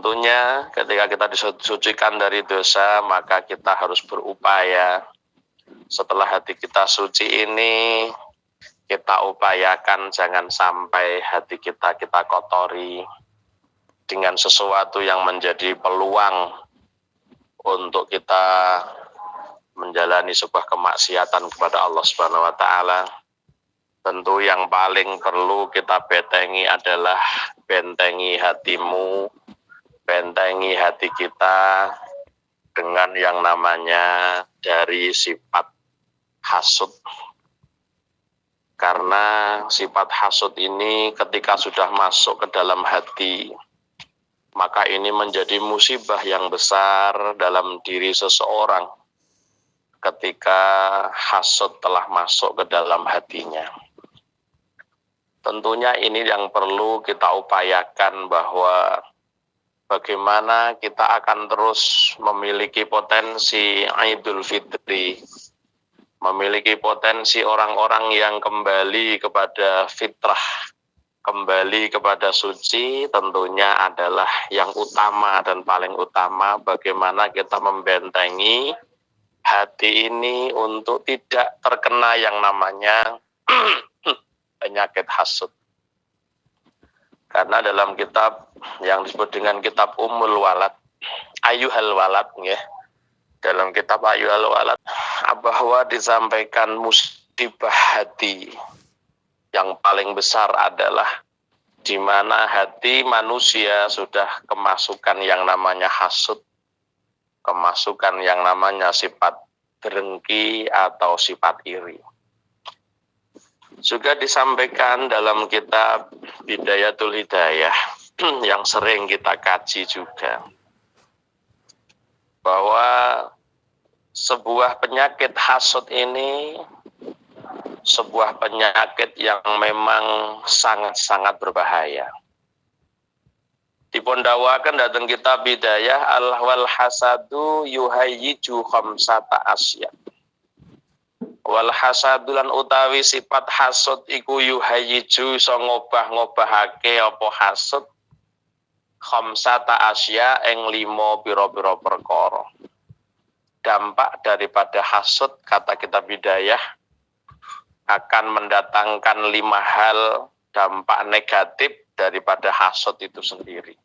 tentunya ketika kita disucikan dari dosa, maka kita harus berupaya. Setelah hati kita suci ini, kita upayakan jangan sampai hati kita kotori dengan sesuatu yang menjadi peluang untuk kita menjalani sebuah kemaksiatan kepada Allah Subhanahu wa taala. Tentu yang paling perlu kita bentengi adalah bentengi hatimu, bentengi hati kita dengan yang namanya dari sifat hasud. Karena sifat hasud ini ketika sudah masuk ke dalam hati, maka ini menjadi musibah yang besar dalam diri seseorang ketika hasud telah masuk ke dalam hatinya. Tentunya ini yang perlu kita upayakan, bahwa bagaimana kita akan terus memiliki potensi Idul Fitri, memiliki potensi orang-orang yang kembali kepada fitrah, kembali kepada suci. Tentunya adalah yang utama dan paling utama bagaimana kita membentengi hati ini untuk tidak terkena yang namanya penyakit hasud. Karena dalam kitab yang disebut dengan kitab Ummul Walad, Ayyuhal Walad, ya, dalam kitab Ayyuhal Walad, bahwa disampaikan musibah hati yang paling besar adalah di mana hati manusia sudah kemasukan yang namanya hasud, kemasukan yang namanya sifat dengki atau sifat iri. Juga disampaikan dalam kitab Bidayatul Hidayah yang sering kita kaji juga, bahwa sebuah penyakit hasud ini sebuah penyakit yang memang sangat-sangat berbahaya. Dipundawakan datang kitab Bidayah, al-wal hasadu yuhayyiju khamsata asya. Wal hasadulan utawi sifat hasud iku yuhayyiju so ngobah-ngobahake apa hasud khamsata asya ing 5 pira-pira perkara. Dampak daripada hasud, kata kitab Bidayah, akan mendatangkan 5 hal dampak negatif daripada hasud itu sendiri.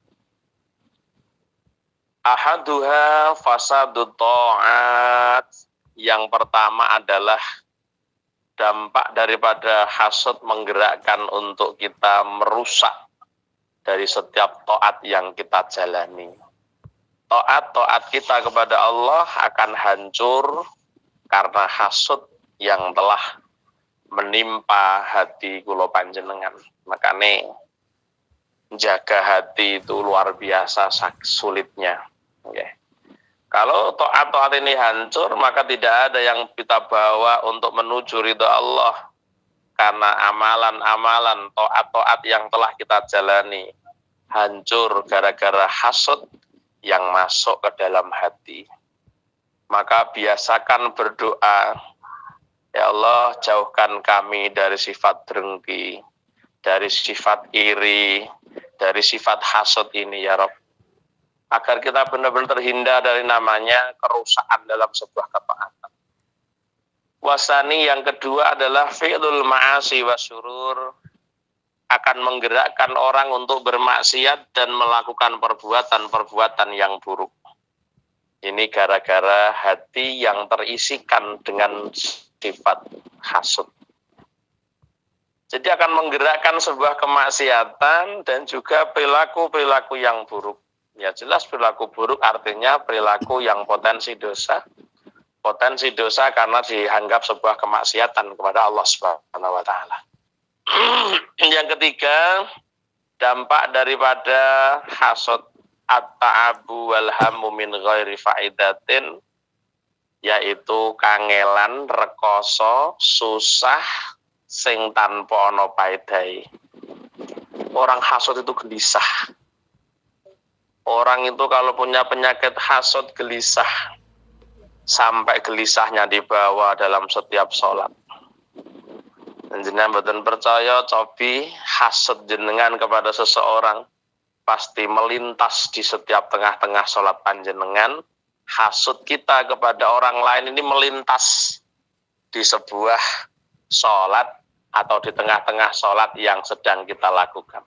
Ahaduha fasadut ta'at. Yang pertama adalah dampak daripada hasud menggerakkan untuk kita merusak dari setiap taat yang kita jalani. Taat kita kepada Allah akan hancur karena hasud yang telah menimpa hati kula panjenengan. Makanya jaga hati itu luar biasa sulitnya. Okay. Kalau taat ini hancur, maka tidak ada yang kita bawa untuk menuju ridha Allah. Karena amalan-amalan taat yang telah kita jalani hancur gara-gara hasud yang masuk ke dalam hati. Maka biasakan berdoa, ya Allah, jauhkan kami dari sifat dengki, dari sifat iri, dari sifat hasud ini ya Rabb. Agar kita benar-benar terhindar dari namanya kerusakan dalam sebuah ketaatan. Wasani yang kedua adalah fi'lul ma'asi wasyurur, akan menggerakkan orang untuk bermaksiat dan melakukan perbuatan-perbuatan yang buruk. Ini gara-gara hati yang terisikan dengan sifat hasud. Jadi akan menggerakkan sebuah kemaksiatan dan juga perilaku-perilaku yang buruk. Ya jelas perilaku buruk artinya perilaku yang potensi dosa. Potensi dosa karena dianggap sebuah kemaksiatan kepada Allah Subhanahu wa taala. Yang ketiga, dampak daripada hasud at-ta'abu wal hammu min ghairi faidatin, yaitu kangelan, rekoso, susah sing tanpa ana paedahe. Orang hasud itu gelisah. Orang itu kalau punya penyakit hasud gelisah, sampai gelisahnya dibawa dalam setiap sholat. Dan jenengan mboten percaya, cobi hasud jenengan kepada seseorang, pasti melintas di setiap tengah-tengah sholat panjenengan. Hasud kita kepada orang lain ini melintas di sebuah sholat atau di tengah-tengah sholat yang sedang kita lakukan.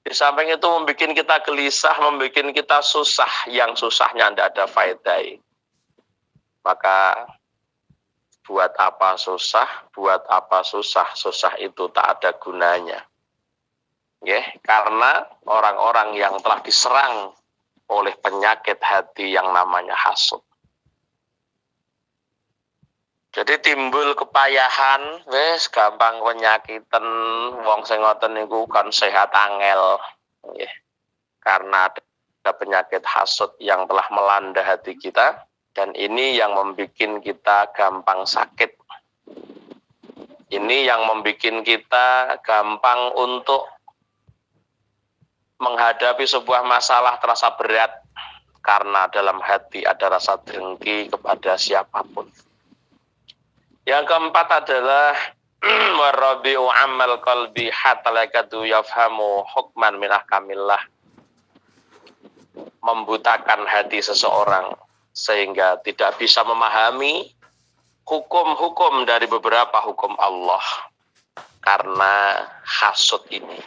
Di samping itu membuat kita gelisah, membuat kita susah, yang susahnya tidak ada faedah. Maka buat apa susah, susah itu tak ada gunanya. Karena orang-orang yang telah diserang oleh penyakit hati yang namanya hasud. Jadi timbul kepayahan, wes gampang penyakitan, wong sing ngoten niku kan sehat angel. Karena ada penyakit hasud yang telah melanda hati kita, dan ini yang membuat kita gampang sakit. Ini yang membuat kita gampang untuk menghadapi sebuah masalah terasa berat, karena dalam hati ada rasa dengki kepada siapapun. Yang keempat adalah warabi'u amal qalbi hatta la yakadu yafhamu hukman min ahkamillah. Membutakan hati seseorang sehingga tidak bisa memahami hukum-hukum dari beberapa hukum Allah karena hasud ini.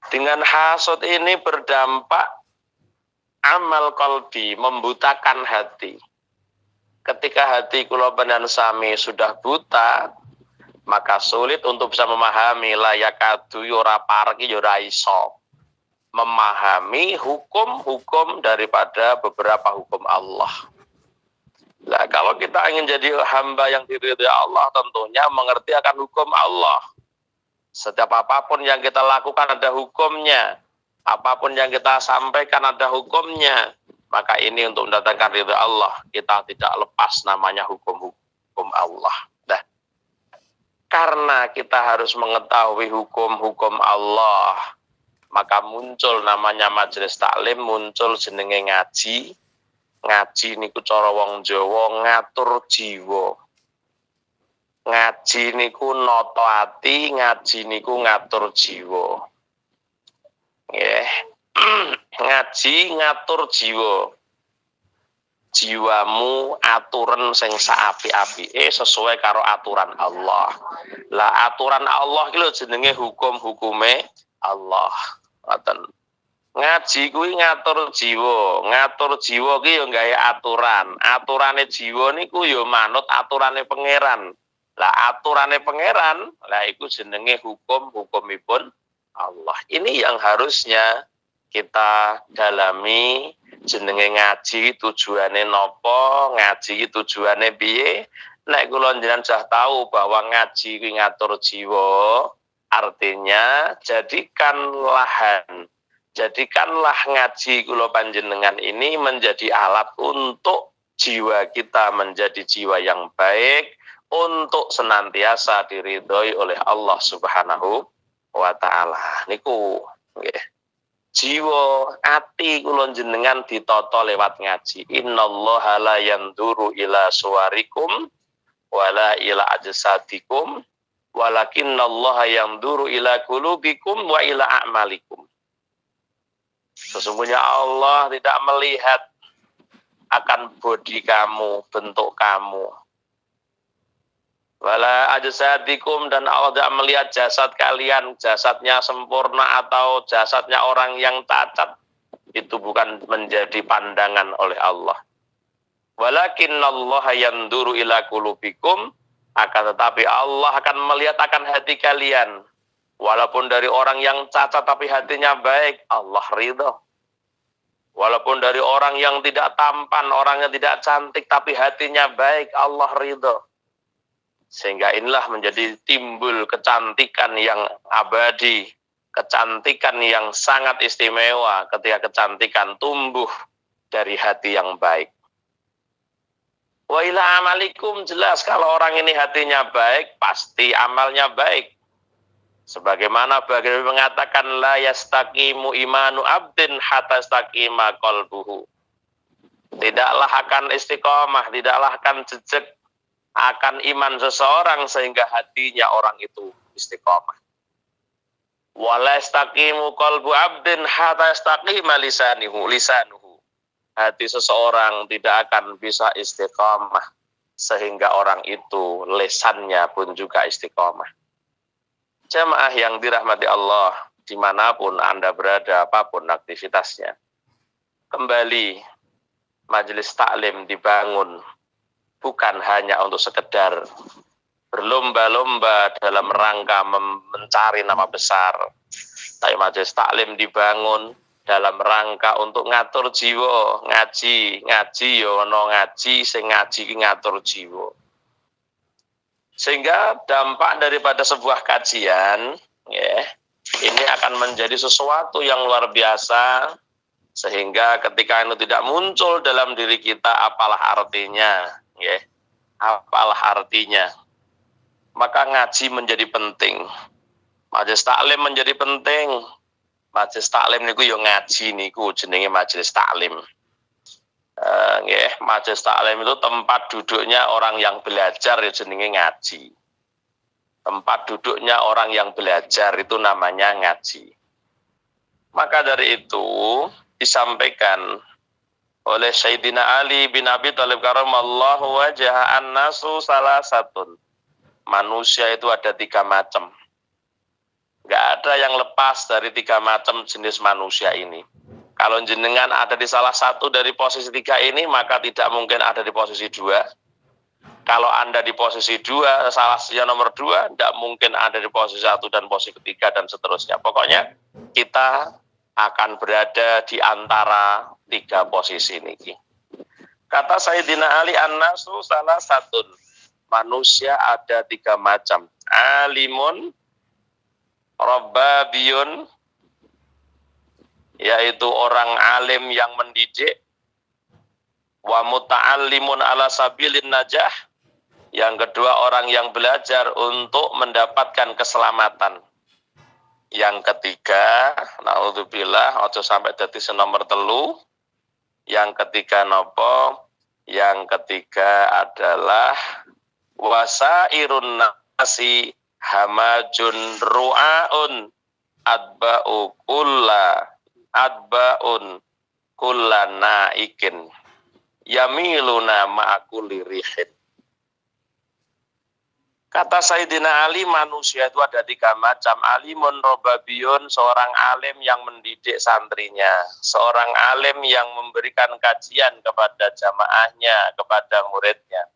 Dengan hasud ini berdampak amal qalbi, membutakan hati. Ketika hati kula panjenengan sami sudah buta, maka sulit untuk bisa memahami layakadu ora parki ora iso memahami hukum-hukum daripada beberapa hukum Allah. Nah, kalau kita ingin jadi hamba yang diridhai Allah, tentunya mengerti akan hukum Allah. Setiap apapun yang kita lakukan ada hukumnya, apapun yang kita sampaikan ada hukumnya. Maka ini untuk mendatangkan ridha Allah, kita tidak lepas namanya hukum-hukum Allah. Nah, karena kita harus mengetahui hukum-hukum Allah, maka muncul namanya majelis taklim, muncul jenenge ngaji. Ngaji niku cara wong Jawa ngatur jiwa. Ngaji niku nata ati, ngaji niku ngatur jiwa. Ngaji ngatur jiwa. Jiwamu aturan sing saapi-apike sesuai karo aturan Allah. Lah aturan Allah iki lho jenenge hukum-hukume Allah. Ngoten. Ngaji kuwi ngatur jiwa. Ngatur jiwa ki ya gawe aturan. Aturane jiwa niku ya manut aturane pangeran. Lah aturane pangeran, lah iku jenenge hukum-hukumipun Allah. Ini yang harusnya kita dalami. Jenenge ngaji tujuane nopo, ngaji tujuane piye. Nek kula njenengan sudah tahu bahwa ngaji kuwi ngatur jiwa, artinya jadikanlah ngaji kula panjenengan ini menjadi alat untuk jiwa kita menjadi jiwa yang baik, untuk senantiasa diridhoi oleh Allah Subhanahu wa taala. Niku nggih. Jiwa ati kula jenengan ditata lewat ngaji. Innallaha la yanduru ila suwarikum wala ila ajsadikum walakinnallaha yanduru ila qulubikum wa ila a'malikum. Sesungguhnya Allah tidak melihat akan bodi kamu, bentuk kamu. Wala ajsadikum, dan Allah tidak melihat jasad kalian, jasadnya sempurna atau jasadnya orang yang cacat. Itu bukan menjadi pandangan oleh Allah. Walakinnallaha yanduru ila qulubikum, akan tetapi Allah akan melihat akan hati kalian. Walaupun dari orang yang cacat tapi hatinya baik, Allah ridho. Walaupun dari orang yang tidak tampan, orang yang tidak cantik tapi hatinya baik, Allah ridho. Sehingga inilah menjadi timbul kecantikan yang abadi, kecantikan yang sangat istimewa ketika kecantikan tumbuh dari hati yang baik. Wa ila amalikum, jelas kalau orang ini hatinya baik, pasti amalnya baik. Sebagaimana baginda mengatakan la yastaqimu imanu abdin hatta yastaqima qalbuhu. Tidaklah akan istiqomah, tidaklah akan jejak akan iman seseorang sehingga hatinya orang itu istiqomah. Wala yastaqimu qalbu abdin hatta yastaqima lisanuhu. Hati seseorang tidak akan bisa istiqamah sehingga orang itu lesannya pun juga istiqamah. Jamaah yang dirahmati Allah, dimanapun Anda berada, apapun aktivitasnya, kembali majelis taklim dibangun bukan hanya untuk sekedar berlomba-lomba dalam rangka mencari nama besar, tapi majelis taklim dibangun dalam rangka untuk ngatur jiwa, ngaji yo ono ngaji sing ngaji ngatur jiwa. Sehingga dampak daripada sebuah kajian ya, ini akan menjadi sesuatu yang luar biasa, sehingga ketika itu tidak muncul dalam diri kita apalah artinya ya, apalah artinya, maka ngaji menjadi penting, majelis taklim menjadi penting. Majelis taklim niku yo ngaji niku jenenge majelis taklim. Majelis taklim itu tempat duduknya orang yang belajar ya jenenge ngaji. Tempat duduknya orang yang belajar itu namanya ngaji. Maka dari itu disampaikan oleh Sayyidina Ali bin Abi Thalib karamallahu wajhahu an-nasu salasatun. Manusia itu ada 3 macam. Nggak ada yang lepas dari 3 macam jenis manusia ini. Kalau jenengan ada di salah satu dari posisi 3 ini, maka tidak mungkin ada di posisi 2. Kalau Anda di posisi 2, salah satunya nomor 2, tidak mungkin ada di posisi 1 dan posisi 3 dan seterusnya. Pokoknya kita akan berada di antara 3 posisi ini. Kata Sayyidina Ali, an-nasu salah satu. Manusia ada 3 macam. Alimun, Rabbabiyun, yaitu orang alim yang mendidik, wa muta'allimun ala sabilin najah, yang kedua orang yang belajar untuk mendapatkan keselamatan, yang ketiga naudzubillah ojo sampai dadi senomor 3, yang ketiga nopo, yang ketiga adalah wasairun nasi hamajun ru'aun adba'un kullana ikin yamiluna ma'akuli rihin. Kata Sayyidina Ali, manusia itu ada 3 macam. Alimun robabiyun, seorang alim yang mendidik santrinya, seorang alim yang memberikan kajian kepada jamaahnya, kepada muridnya.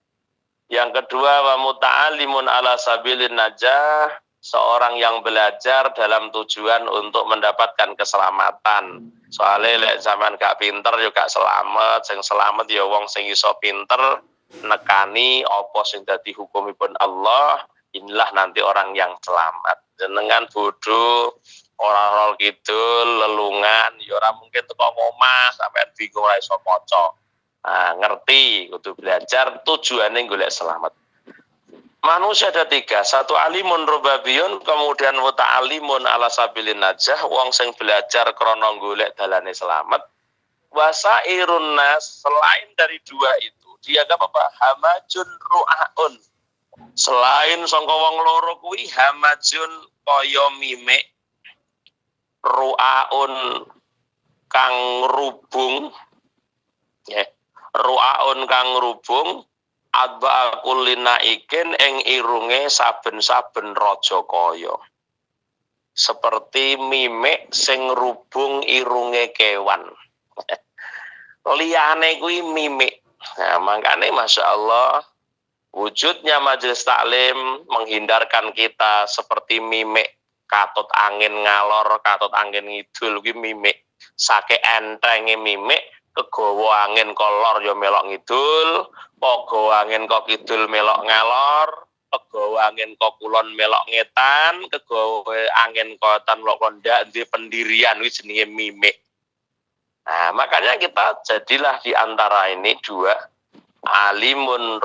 Yang kedua, wa muta'allimun ala sabilin najah, seorang yang belajar dalam tujuan untuk mendapatkan keselamatan. Soalnya lek zaman gak pinter juga selamat, sing selamat ya wong sing iso pinter nekani apa sing dadi hukumipun Allah, inilah nanti orang yang selamat. Jenengan bodoh, ora kidul, lelungan, ya ora mungkin teko omah sampean bingung ora iso maca. Ngerti, kudu belajar, tujuannya golek selamat. Manusia ada 3, 1 alimun rubabiyun, kemudian muta'alimun ala sabilin najah, wong sing belajar krana golek dalane selamat. Wasairun nas, selain dari 2 itu, dianggap apa? Hamajun ru'aun. Selain sangka wong loro kuwi, hamajun kaya mimik, ru'aun kang rubung, ya. Ru'aun kang rubung, adba kulina ikin ing irunge saben-saben raja kaya. Seperti mimik sing rubung irunge kewan. Liyane kuwi mimik. Nah, makanya Masya Allah, wujudnya majelis taklim menghindarkan kita seperti mimik. Katut angin ngalor, katut angin ngidul kuwi mimik. Sake entenge mimik, kegawa angin kolor ya melok ngidul, pogo angin kok kidul melok ngalor, kegawa angin kok kulon melok ngetan, kegawa angin kok tan melok kondak di pendirian wis jenenge mimik. Nah, makanya kita jadilah di antara ini 2, alimun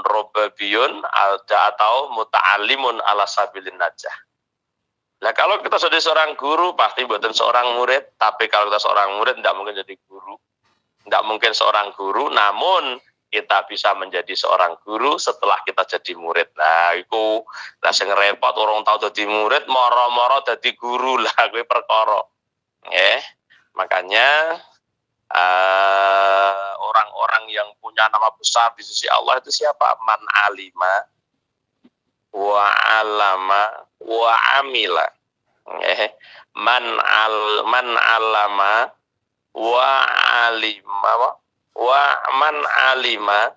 rubabiyun atau muta'allimun ala sabilin najah. Nah, kalau kita jadi seorang guru, pasti buatan seorang murid. Tapi kalau kita seorang murid, tidak mungkin jadi guru. Tidak mungkin seorang guru, namun kita bisa menjadi seorang guru setelah kita jadi murid. Nah, iku lah sing repot orang tahu jadi murid, moro-moro jadi guru lah kuwi perkara. Nggih. Makanya orang-orang yang punya nama besar di sisi Allah itu siapa? Man alima wa alama wa amila. Man alama wa alima wa man alima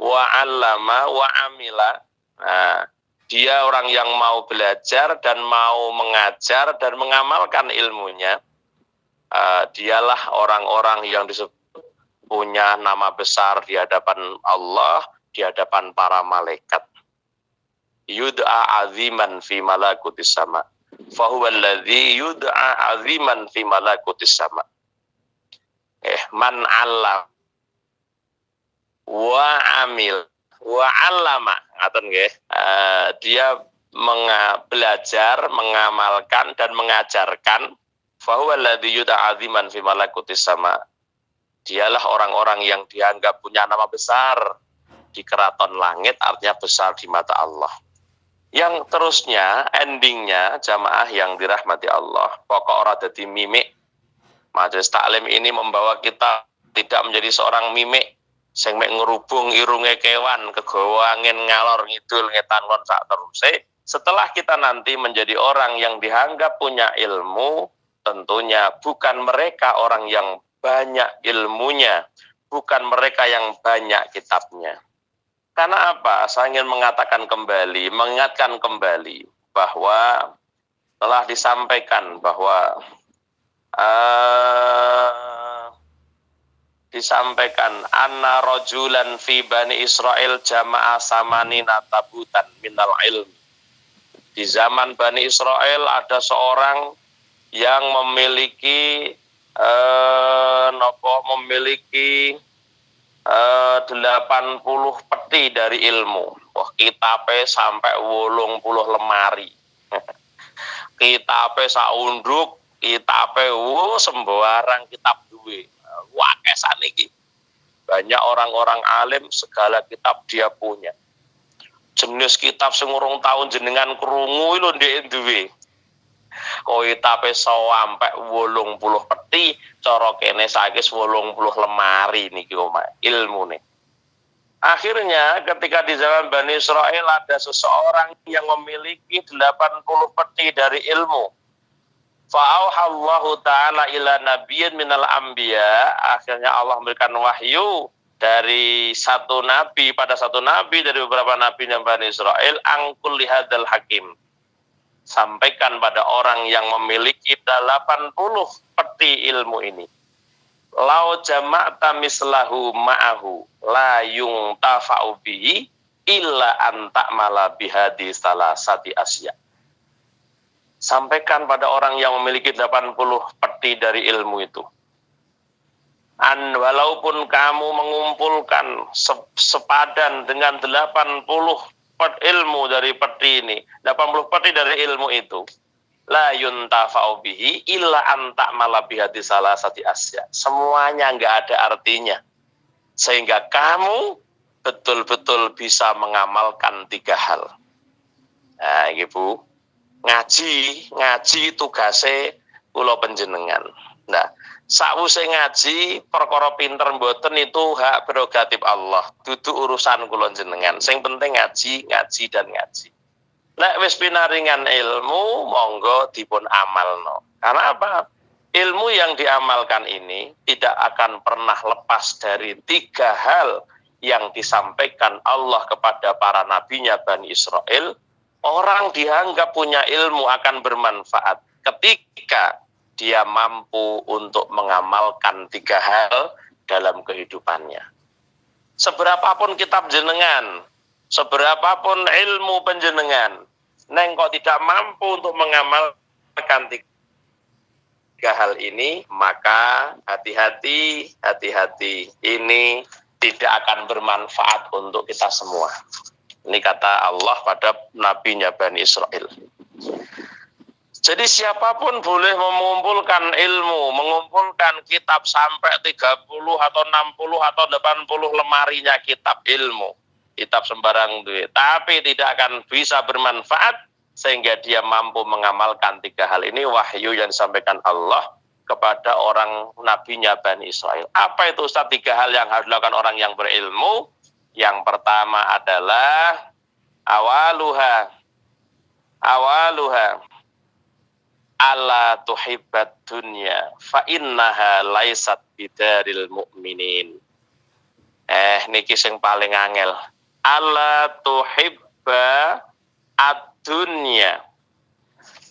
wa alama wa amila. Nah, dia orang yang mau belajar dan mau mengajar dan mengamalkan ilmunya. Dialah orang-orang yang disebut punya nama besar di hadapan Allah, di hadapan para malaikat. Yud'a aziman fi malakutis sama. Fahuwa alladhi yud'a aziman fi malakutis sama. Man alam wa amil wa allama, ngaten nggih. Dia belajar, mengamalkan dan mengajarkan. Fahuwa alladhi yud'a aziman fi malakutis sama. Dialah orang-orang yang dianggap punya nama besar di keraton langit, artinya besar di mata Allah. Yang terusnya, endingnya, jamaah yang dirahmati Allah, pokok ora dadi mimik. Majelis taklim ini membawa kita tidak menjadi seorang mimik sing mek ngerubung irunge kewan, kegawa angin ngalor ngidul ngetan lon sak teruse. Setelah kita nanti menjadi orang yang dianggap punya ilmu, tentunya bukan mereka orang yang banyak ilmunya, bukan mereka yang banyak kitabnya. Karena apa? Saya ingin mengatakan kembali, mengingatkan kembali bahwa telah disampaikan bahwa disampaikan anna rajulan fi bani Israel jama'a samanina tabutan minal ilmi. Di zaman Bani Israel ada seorang yang memiliki 80 peti dari ilmu. Wah, kitabe sampai 80 lemari. Kitabe saunduk, kitabe sembarang kitab duwe. Wah, kesan iki. Banyak orang-orang alim segala kitab dia punya. Jenis kitab sing urung taun jenengan krungu lho ndek duwe. Kitabe sampai 80 peti, cara kene saiki 80 lemari niki omah ilmune. Akhirnya ketika di zaman Bani Israel ada seseorang yang memiliki 80 peti dari ilmu. Fa'auhallahu ta'ala ila nabiyyin minal anbiya. Akhirnya Allah memberikan wahyu dari satu nabi pada satu nabi dari beberapa nabi yang Bani Israel, angkul lihadal hakim. Sampaikan pada orang yang memiliki 80 peti ilmu ini. Lau jama'ta mislahu ma'ahu la yungtafa'u bihi illa anta mala bihadi salasati asya. Sampaikan pada orang yang memiliki 80 peti dari ilmu itu. Walaupun kamu mengumpulkan sepadan dengan 80 ilmu dari peti ini, 80 peti dari ilmu itu, la yuntafa'u bihi illa anta mala bihadi salasati asya. Semuanya enggak ada artinya. Sehingga kamu betul-betul bisa mengamalkan 3 hal. Nah, Ibu, ngaji tugase kula panjenengan. Nah, sakwise ngaji perkara pinter mboten itu hak prerogatif Allah, dudu urusan kula jenengan. Sing penting ngaji dan ngaji. Nek wis pinaringan ilmu, monggo dipun amalno. Karena apa? Ilmu yang diamalkan ini tidak akan pernah lepas dari 3 hal yang disampaikan Allah kepada para nabinya Bani Israel. Orang dianggap punya ilmu akan bermanfaat ketika dia mampu untuk mengamalkan 3 hal dalam kehidupannya. Seberapapun kitab jenengan, seberapapun ilmu penjenengan, neng kok tidak mampu untuk mengamalkan 3 hal ini, maka hati-hati. Ini tidak akan bermanfaat untuk kita semua. Ini kata Allah pada nabinya Bani Israel. Jadi siapapun boleh mengumpulkan ilmu, mengumpulkan kitab sampai 30 atau 60 atau 80 lemarinya kitab ilmu. Kitab sembarang duit. Tapi tidak akan bisa bermanfaat sehingga dia mampu mengamalkan 3 hal ini, wahyu yang disampaikan Allah kepada orang nabinya Bani Israel. Apa itu Ustaz 3 hal yang harus dilakukan orang yang berilmu? Yang pertama adalah awaluha ala tuhibbat dunya fa innaha laisat bidaril mu'minin. Niki sing paling angel. Ala tuhibba ad-dunya.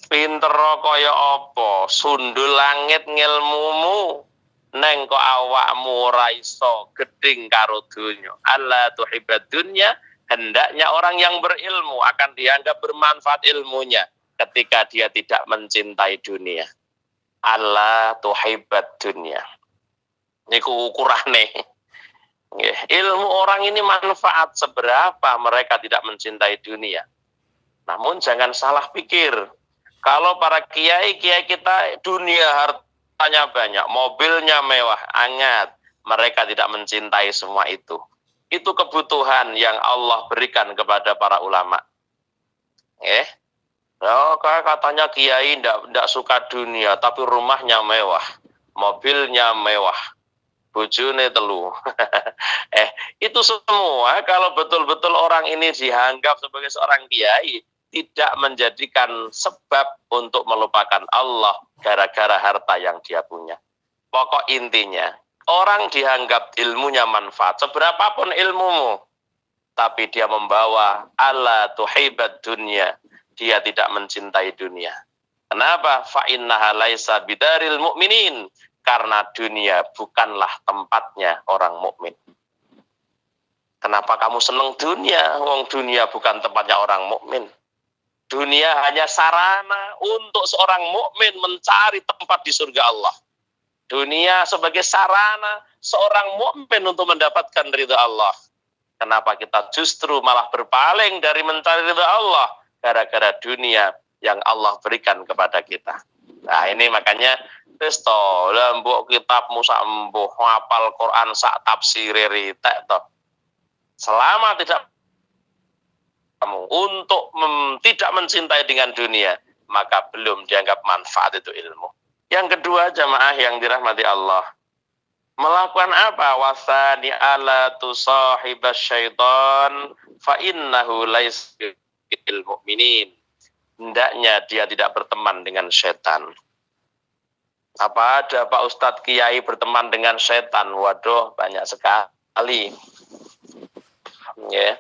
Pinter kaya apa? Sundul langit ngilmumu neng kok awakmu ora iso geding karo dunya. Ala tuhibbat dunya, hendaknya orang yang berilmu akan dianggap bermanfaat ilmunya ketika dia tidak mencintai dunia. Allah tuhibbat dunia. Niku ukurane. Ilmu orang ini manfaat seberapa mereka tidak mencintai dunia. Namun jangan salah pikir. Kalau para kiai kita dunia hartanya banyak, mobilnya mewah, angat, mereka tidak mencintai semua itu. Itu kebutuhan yang Allah berikan kepada para ulama. Katanya kiai ndak suka dunia, tapi rumahnya mewah, mobilnya mewah, bojone telu. Itu semua kalau betul-betul orang ini dianggap sebagai seorang kiai, tidak menjadikan sebab untuk melupakan Allah gara-gara harta yang dia punya. Pokok intinya, orang dianggap ilmunya manfaat, seberapapun ilmumu, tapi dia membawa ala tuhibbat dunya, dia tidak mencintai dunia. Kenapa? Fa innaha laisa bidaril mu'minin, karena dunia bukanlah tempatnya orang mukmin. Kenapa kamu senang dunia? Wong dunia bukan tempatnya orang mukmin. Dunia hanya sarana untuk seorang mukmin mencari tempat di surga Allah. Dunia sebagai sarana seorang mukmin untuk mendapatkan ridha Allah. Kenapa kita justru malah berpaling dari mencari ridha Allah? Gara-gara dunia yang Allah berikan kepada kita. Nah ini makanya Kristo, lembuk kitabmu sambuh, hafal Quran sak tafsiriri tek toh. Selama tidak kamu untuk tidak mencintai dengan dunia, maka belum dianggap manfaat itu ilmu. Yang kedua, jamaah yang dirahmati Allah, melakukan apa? Wasani ala tusahibas syaitan fa innahu laisa bil mu'minin. Hendaknya dia tidak berteman dengan setan. Apa ada Pak Ustadz Kiai berteman dengan setan? Waduh, banyak sekali. Ya.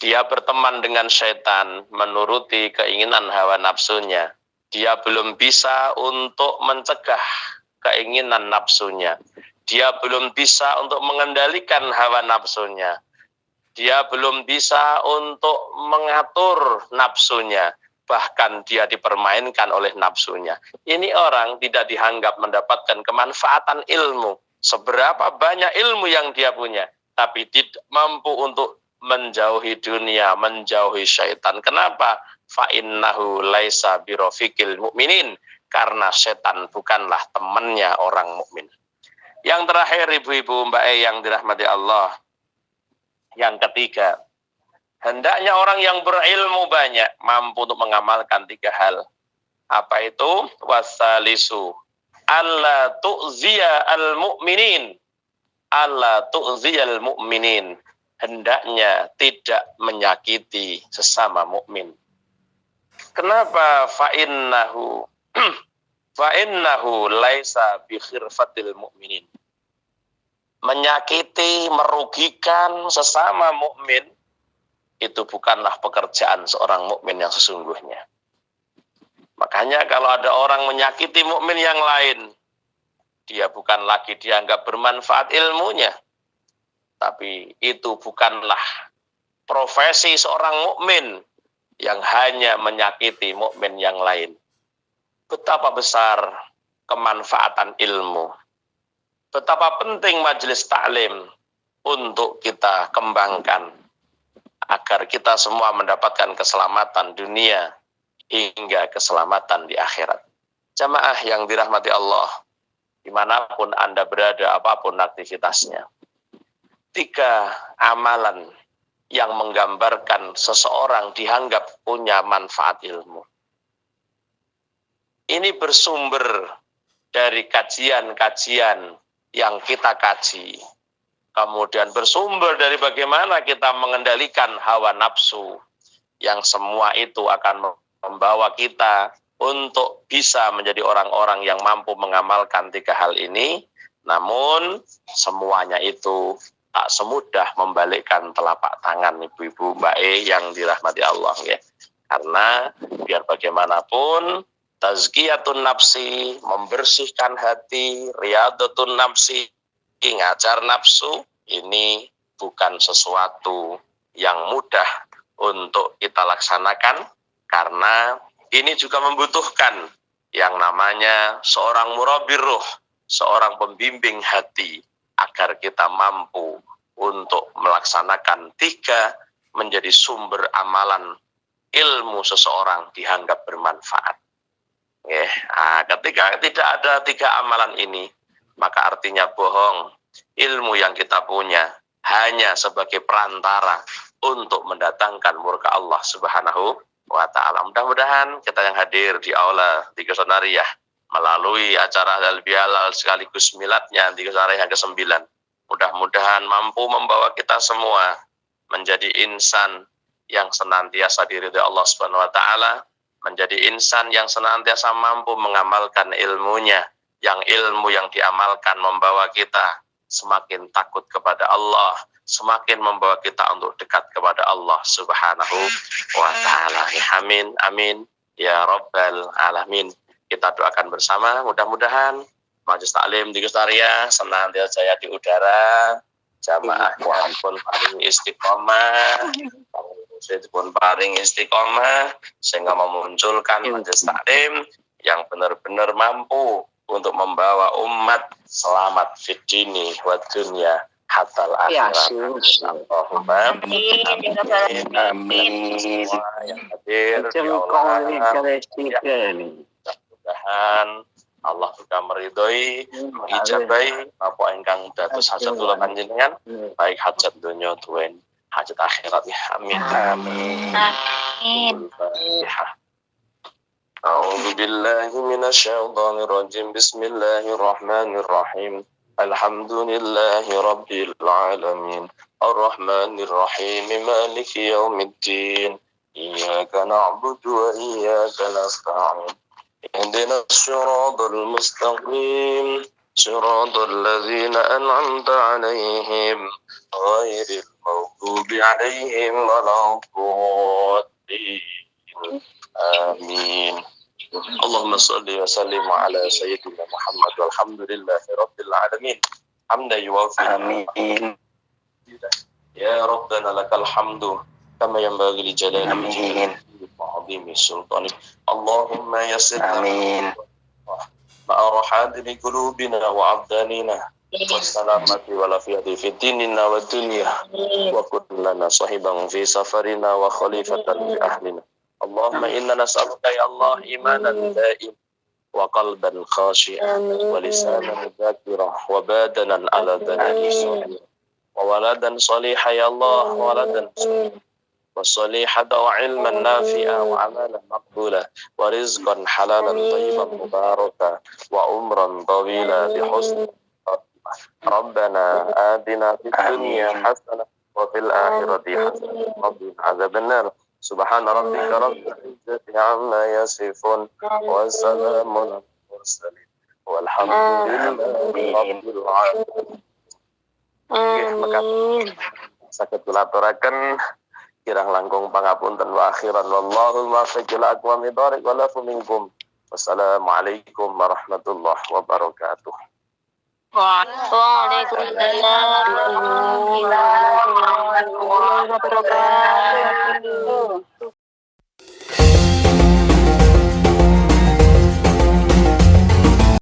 Dia berteman dengan setan, menuruti keinginan hawa nafsunya. Dia belum bisa untuk mencegah keinginan nafsunya. Dia belum bisa untuk mengendalikan hawa nafsunya. Dia belum bisa untuk mengatur nafsunya. Bahkan dia dipermainkan oleh nafsunya. Ini orang tidak dianggap mendapatkan kemanfaatan ilmu. Seberapa banyak ilmu yang dia punya, tapi tidak mampu untuk menjauhi dunia, menjauhi syaitan. Kenapa? Fa innahu laisa birofiqil mu'minin, karena setan bukanlah temannya orang mukmin. Yang terakhir, ibu-ibu, mbak yang dirahmati Allah, yang ketiga, hendaknya orang yang berilmu banyak mampu untuk mengamalkan 3 hal. Apa itu? Wasalisu alla tu'ziya al-mu'minin, alla tu'ziyal mu'minin, hendaknya tidak menyakiti sesama mukmin. Kenapa? Fa'innahu laisa bi khirfatil mu'minin. Menyakiti, merugikan sesama mukmin itu bukanlah pekerjaan seorang mukmin yang sesungguhnya. Makanya kalau ada orang menyakiti mukmin yang lain, dia bukan lagi dianggap bermanfaat ilmunya. Tapi itu bukanlah profesi seorang mukmin yang hanya menyakiti mukmin yang lain. Betapa besar kemanfaatan ilmu. Betapa penting majelis taklim untuk kita kembangkan agar kita semua mendapatkan keselamatan dunia hingga keselamatan di akhirat. Jamaah yang dirahmati Allah, dimanapun Anda berada, apapun aktivitasnya. 3 amalan yang menggambarkan seseorang dianggap punya manfaat ilmu. Ini bersumber dari kajian-kajian yang kita kaji. Kemudian bersumber dari bagaimana kita mengendalikan hawa nafsu, yang semua itu akan membawa kita untuk bisa menjadi orang-orang yang mampu mengamalkan 3 hal ini. Namun semuanya itu tak semudah membalikkan telapak tangan ibu-ibu Mbak yang dirahmati Allah ya. Karena biar bagaimanapun tazkiyatun nafsi, membersihkan hati, riyadatun nafsi, ngajar nafsu, ini bukan sesuatu yang mudah untuk kita laksanakan, karena ini juga membutuhkan yang namanya seorang murabbir ruh, seorang pembimbing hati, agar kita mampu untuk melaksanakan 3 menjadi sumber amalan ilmu seseorang dianggap bermanfaat. Ketika tidak ada 3 amalan ini, maka artinya bohong. Ilmu yang kita punya hanya sebagai perantara untuk mendatangkan murka Allah Subhanahu wa ta'ala. Mudah-mudahan kita yang hadir di aula 3 Sonariah melalui acara halal bihalal sekaligus miladnya 3 Sonariah yang ke-9, mudah-mudahan mampu membawa kita semua menjadi insan yang senantiasa diridhai Allah Subhanahu wa ta'ala, menjadi insan yang senantiasa mampu mengamalkan ilmunya, yang ilmu yang diamalkan membawa kita semakin takut kepada Allah, semakin membawa kita untuk dekat kepada Allah Subhanahu wa ta'ala. Amin, amin, ya Rabbal Alamin. Kita doakan bersama, mudah-mudahan Majelis Taklim di Gustaria senantiasa jaya di udara, jamaahnya pun paling istiqomah, pun paling istiqomah, sehingga memunculkan Majelis Taklim yang benar-benar mampu untuk membawa umat selamat fid dini wa dunya hatal akhirat. Allahumma amin. Semua yang hadir di Allah, mudah-mudahan Allah juga meridhoi, mengijabahi apa ingkang dados hajatullah panjenengan, baik hajat dunya tuwin hajat akhirat ya. Amin. Amin. Amin. أعوذ بالله من الشيطان الرجيم بسم الله الرحمن الرحيم الحمد لله رب العالمين الرحمن الرحيم مالك يوم الدين إياك نعبد وإياك نستعين اهدنا الصراط المستقيم صراط الذين أنعمت عليهم غير المغضوب عليهم ولا الضالين آمين. اللهم صل وسلم على سيدنا محمد والحمد لله رب العالمين حمدا يوافي آمين. يا ربنا لك الحمد كما ينبغي لجلال وجهك وعظيم سلطانك اللهم يسر آمين مع رحاد قلوبنا وأبداننا والسلامة والعافية في ديننا والدنيا وكن لنا صاحبا في سفرنا وخليفة في أهلنا اللهم إنا نسألك يا الله إيمانا دائما وقلبا خاشعا ولسانا ذاكرا وبدنا على ذلك صالحا وولدا صالحا يا الله ولدا صالحا وصالحا وعلما نافعا وعملا مقبولا ورزقا حلالا طيبا مباركا وعمرا طويلا بحسن ربنا آتنا في الدنيا حسنة وفي الآخرة حسنة وقنا عذاب النار سبحان ربك رب العزة عما يصفون وسلام على المرسلين والحمد لله رب العالمين. Saged kula aturaken kirang langkung pangapunten wa akhiran wallahu muwaffiq ila aqwamit thoriq wa lakum minkum. Wassalamualaikum warahmatullahi wabarakatuh. Waalaikumsalam warahmatullahi wabarakatuh.